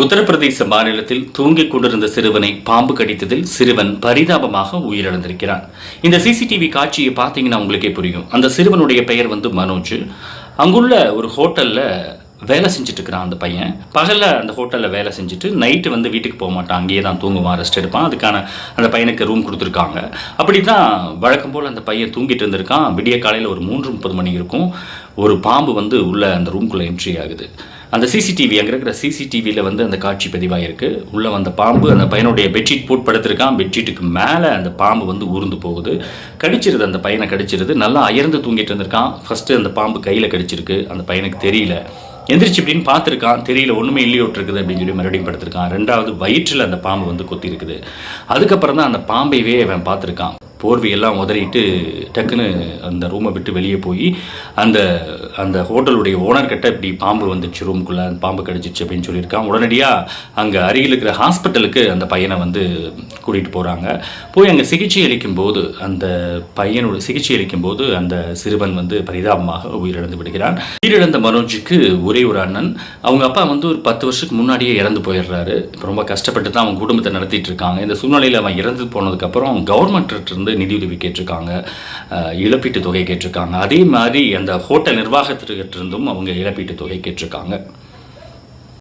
உத்தரப்பிரதேச மாநிலத்தில் தூங்கிக் கொண்டிருந்த சிறுவனை பாம்பு கடித்ததில் சிறுவன் பரிதாபமாக உயிரிழந்திருக்கிறான். இந்த சிசிடிவி காட்சியை பார்த்தீங்கன்னா உங்களுக்கே புரியும். அந்த சிறுவனுடைய பெயர் மனோஜ். அங்குள்ள ஒரு ஹோட்டலில் வேலை செஞ்சுட்டு இருக்கிறான் அந்த பையன். பகலில் அந்த ஹோட்டலில் வேலை செஞ்சுட்டு நைட்டு வீட்டுக்கு போக மாட்டான், அங்கேயே தான் தூங்குவான், ரெஸ்ட் எடுப்பான். அதுக்கான அந்த பையனுக்கு ரூம் கொடுத்துருக்காங்க. அப்படி தான் வழக்கம் போல் அந்த பையன் தூங்கிட்டு இருந்திருக்கான். விடிய காலையில் ஒரு 3:30 மணி இருக்கும். ஒரு பாம்பு உள்ள அந்த ரூம்குள்ளே என்ட்ரி ஆகுது. அந்த சிசிடிவி அங்கே இருக்கிற சிசிடிவியில் அந்த காட்சி பதிவாயிருக்கு. உள்ளே வந்த பாம்பு அந்த பையனுடைய பெட்ஷீட் போட்டு படுத்திருக்கான். பெட்ஷீட்டுக்கு மேலே அந்த பாம்பு ஊர்ந்து போகுது. கடிச்சிருது, அந்த பையனை கடிச்சிருது. நல்லா அயர்ந்து தூங்கிட்டு இருந்திருக்கான். ஃபஸ்ட்டு அந்த பாம்பு கையில் கடிச்சிருக்கு. அந்த பையனுக்கு தெரியல. எந்திரிச்சு இப்படின்னு பார்த்துருக்கான், தெரியல, ஒன்றுமே இல்லையோட்டிருக்குது அப்படின்னு சொல்லி மறுபடியும் படுத்திருக்கான். ரெண்டாவது வயிற்றில் அந்த பாம்பு கொத்தி இருக்குது. அதுக்கப்புறம் தான் அந்த பாம்பையே அவன் பார்த்துருக்கான். போர்வையெல்லாம் உதறிட்டு டக்குன்னு அந்த ரூமை விட்டு வெளியே போய் அந்த அந்த ஹோட்டலுடைய ஓனர்கிட்ட இப்படி பாம்பு வந்துச்சு ரூமுக்குள்ளே, அந்த பாம்பு கடிச்சிச்சு அப்படின்னு சொல்லியிருக்கான். உடனடியாக அங்கே அருகில் இருக்கிற ஹாஸ்பிட்டலுக்கு அந்த பையனை கூட்டிகிட்டு போகிறாங்க. போய் அங்கே சிகிச்சை அளிக்கும் போது அந்த பையனோட சிகிச்சை அளிக்கும் போது அந்த சிறுவன் பரிதாபமாக உயிரிழந்து விடுகிறான். உயிரிழந்த மனோஜுக்கு ஒரே ஒரு அண்ணன். அவங்க அப்பா ஒரு 10 வருஷத்துக்கு முன்னாடியே இறந்து போயிடுறாரு. இப்போ ரொம்ப கஷ்டப்பட்டு தான் அவங்க குடும்பத்தை நடத்திட்டு இருக்காங்க. இந்த சூழ்நிலையில் அவன் இறந்து போனதுக்கப்புறம் கவர்மெண்ட்டு இருந்து நிதியுதவி கேட்டிருக்காங்க, இழப்பீட்டு தொகை கேட்டிருக்காங்க. அதே மாதிரி அந்த ஹோட்டல் நிர்வாகத்திற்கிட்டிருந்தும் அவங்க இழப்பீட்டு தொகை கேட்டிருக்காங்க.